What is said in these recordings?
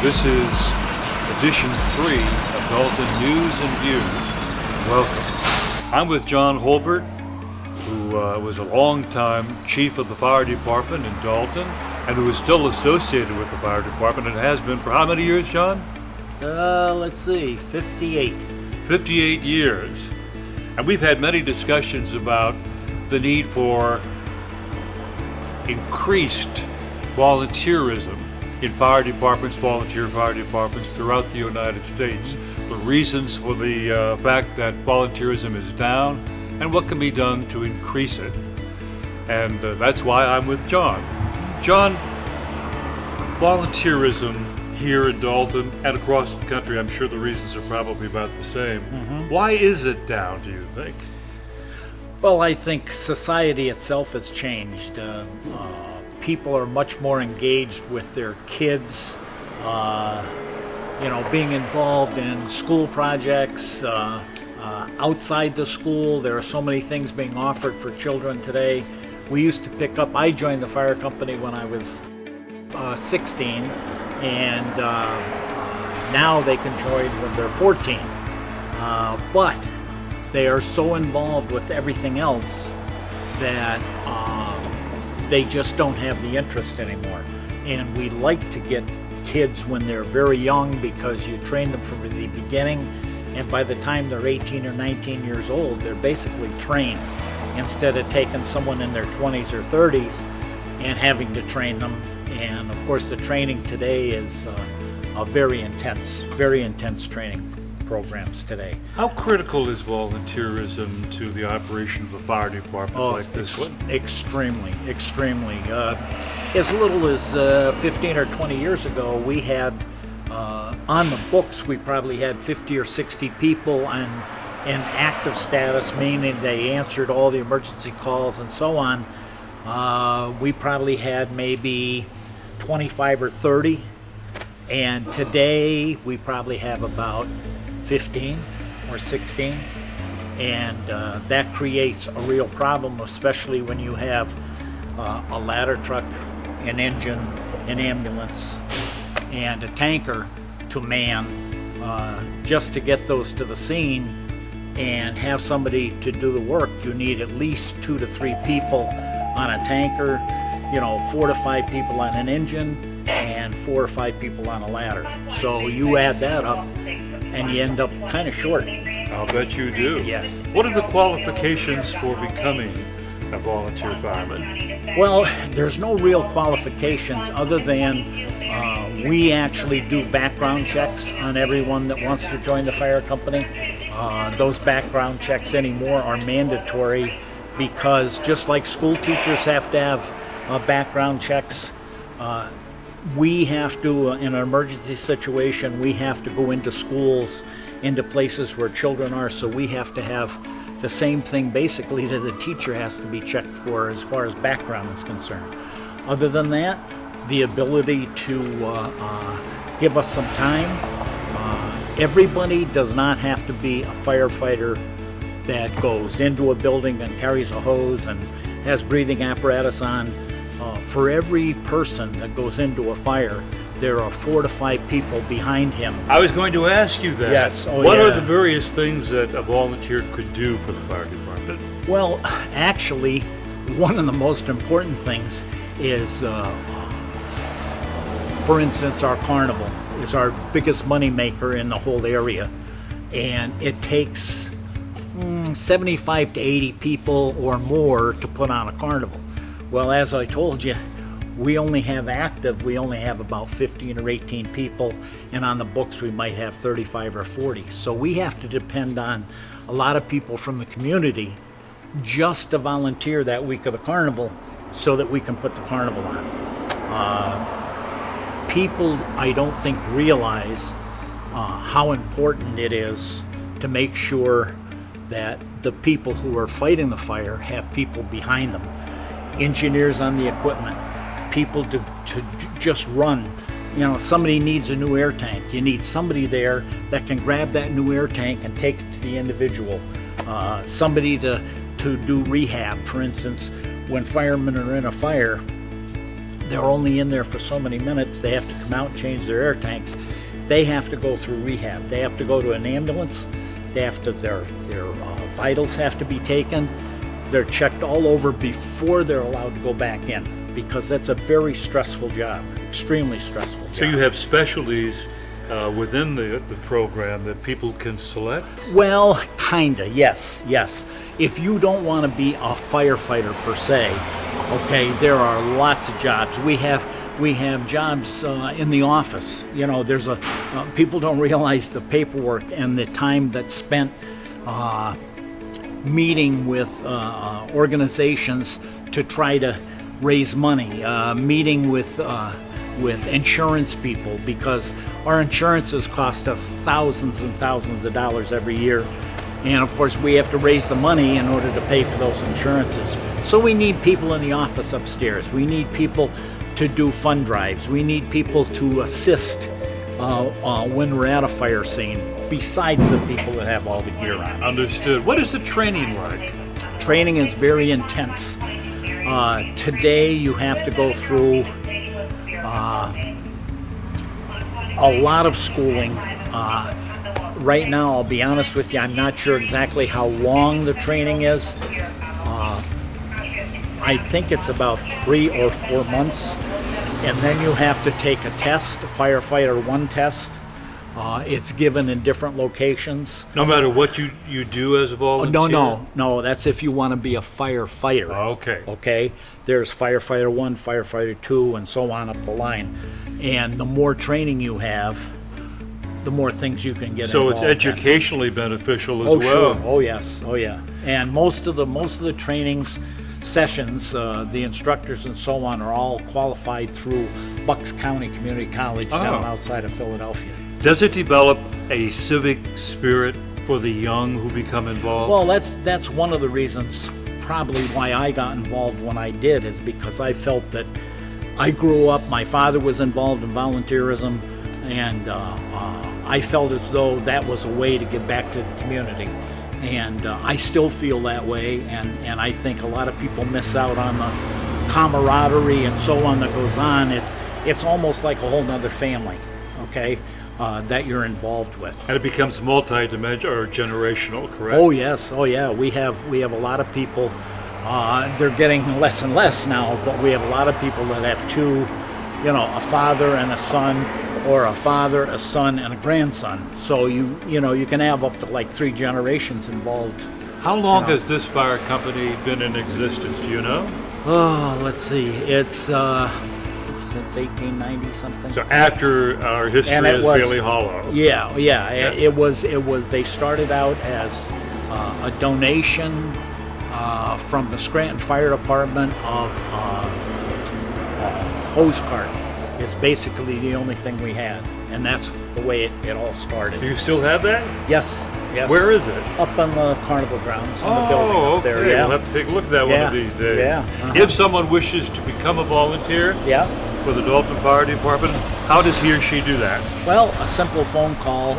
This is edition 3 of Dalton News and Views. Welcome. I'm with John Holbert, who was a long-time chief of the fire department in Dalton, and who is still associated with the fire department and has been for how many years, John? Let's see, 58. 58 years. And we've had many discussions about the need for increased volunteerism in fire departments, volunteer fire departments throughout the United States. The reasons for the fact that volunteerism is down and what can be done to increase it. And that's why I'm with John. John, volunteerism here in Dalton and across the country, I'm sure the reasons are probably about the same. Why is it down, do you think? Well, I think society itself has changed. People are much more engaged with their kids, being involved in school projects, outside the school. There are so many things being offered for children today. We used to pick up, I joined the fire company when I was 16, and now they can join when they're 14. But they are so involved with everything else that they just don't have the interest anymore. And we like to get kids when they're very young because you train them from the beginning, and by the time they're 18 or 19 years old, they're basically trained, instead of taking someone in their 20s or 30s and having to train them. And of course the training today is a very intense training programs today. How critical is volunteerism to the operation of a fire department like this one? Extremely. As little as 15 or 20 years ago, we had, on the books, we probably had 50 or 60 people in active status, meaning they answered all the emergency calls and so on. We probably had maybe 25 or 30, and today we probably have about 15 or 16, and that creates a real problem, especially when you have a ladder truck, an engine, an ambulance, and a tanker to man just to get those to the scene and have somebody to do the work. You need at least 2 to 3 people on a tanker, 4 to 5 people on an engine, and 4 or 5 people on a ladder. So you add that up and you end up kind of short. I'll bet you do. Yes. What are the qualifications for becoming a volunteer fireman? Well, there's no real qualifications other than we actually do background checks on everyone that wants to join the fire company. Those background checks anymore are mandatory because just like school teachers have to have background checks, we have to, in an emergency situation, we have to go into schools, into places where children are, so we have to have the same thing basically that the teacher has to be checked for as far as background is concerned. Other than that, the ability to give us some time. Everybody does not have to be a firefighter that goes into a building and carries a hose and has breathing apparatus on. For every person that goes into a fire, there are 4 to 5 people behind him. I was going to ask you that. Yes. What are the various things that a volunteer could do for the fire department? Well, actually, one of the most important things is, for instance, our carnival is our biggest money maker in the whole area, and it takes 75 to 80 people or more to put on a carnival. Well, as I told you, we only have about 15 or 18 people, and on the books we might have 35 or 40. So we have to depend on a lot of people from the community just to volunteer that week of the carnival so that we can put the carnival on. People, I don't think, realize how important it is to make sure that the people who are fighting the fire have people behind them. Engineers on the equipment, people to just run. Somebody needs a new air tank. You need somebody there that can grab that new air tank and take it to the individual. Somebody to do rehab. For instance, when firemen are in a fire, they're only in there for so many minutes. They have to come out and change their air tanks. They have to go through rehab. They have to go to an ambulance. They have to, their vitals have to be taken. They're checked all over before they're allowed to go back in, because that's a very stressful job, extremely stressful job. So you have specialties within the program that people can select? Well, kinda, yes. If you don't want to be a firefighter per se, okay, there are lots of jobs. We have jobs in the office. You know, there's people don't realize the paperwork and the time that's spent meeting with organizations to try to raise money, meeting with insurance people, because our insurances cost us thousands and thousands of dollars every year. And of course, we have to raise the money in order to pay for those insurances. So we need people in the office upstairs. We need people to do fund drives. We need people to assist when we're at a fire scene, besides the people that have all the gear on. Understood. What is the training like? Training is very intense. Today you have to go through a lot of schooling. Right now, I'll be honest with you, I'm not sure exactly how long the training is. I think it's about 3 or 4 months. And then you have to take a test, a Firefighter 1 test. It's given in different locations. No matter what you do as a volunteer? No, that's if you want to be a firefighter. Okay. Okay? There's Firefighter 1, Firefighter 2, and so on up the line. And the more training you have, the more things you can get so involved it's educationally beneficial as well. Sure. Oh yes. And most of the trainings sessions, the instructors and so on are all qualified through Bucks County Community College down outside of Philadelphia. Does it develop a civic spirit for the young who become involved? Well, that's one of the reasons probably why I got involved when I did, is because I felt that I grew up, my father was involved in volunteerism, and I felt as though that was a way to give back to the community. And I still feel that way, and I think a lot of people miss out on the camaraderie and so on that goes on. It's almost like a whole nother family, okay, that you're involved with. And it becomes multi-dimensional or generational, correct? Oh yes, oh yeah. We have a lot of people. They're getting less and less now, but we have a lot of people that have two, a father and a son, or a father, a son, and a grandson. So you can have up to like 3 generations involved. How long has this fire company been in existence? Do you know? Oh, let's see. It's since 1890 something. So after our history is Bailey Hollow. Yeah. It was. They started out as a donation from the Scranton Fire Department of hose cart. Is basically the only thing we had, and that's the way it all started. Do you still have that? Yes. Where is it? Up on the carnival grounds, in the building up there. Okay. Yeah. We'll have to take a look at that one of these days. Yeah. If someone wishes to become a volunteer for the Dalton Fire Department, how does he or she do that? Well, a simple phone call.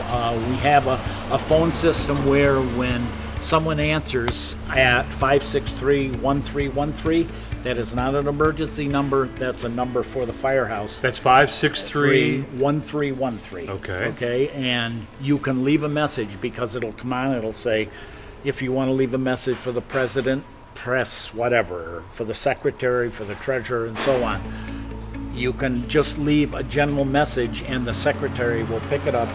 We have a phone system where when someone answers at 563-1313, that is not an emergency number. That's a number for the firehouse. That's 563-1313. Okay, and you can leave a message, because it'll come on. It'll say, if you want to leave a message for the president, press whatever, for the secretary, for the treasurer, and so on. You can just leave a general message, and the secretary will pick it up,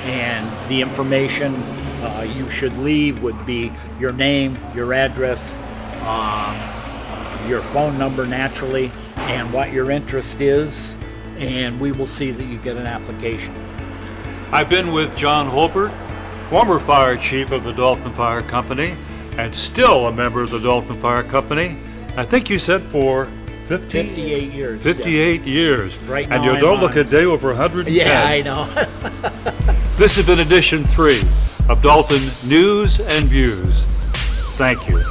and the information you should leave would be your name, your address, your phone number naturally, and what your interest is, and we will see that you get an application. I've been with John Holbert, former fire chief of the Dalton Fire Company, and still a member of the Dalton Fire Company. I think you said for 58 years. 58 years. Right now and you don't look a day over 110. Yeah, I know. This has been edition 3 of Dalton News and Views. Thank you.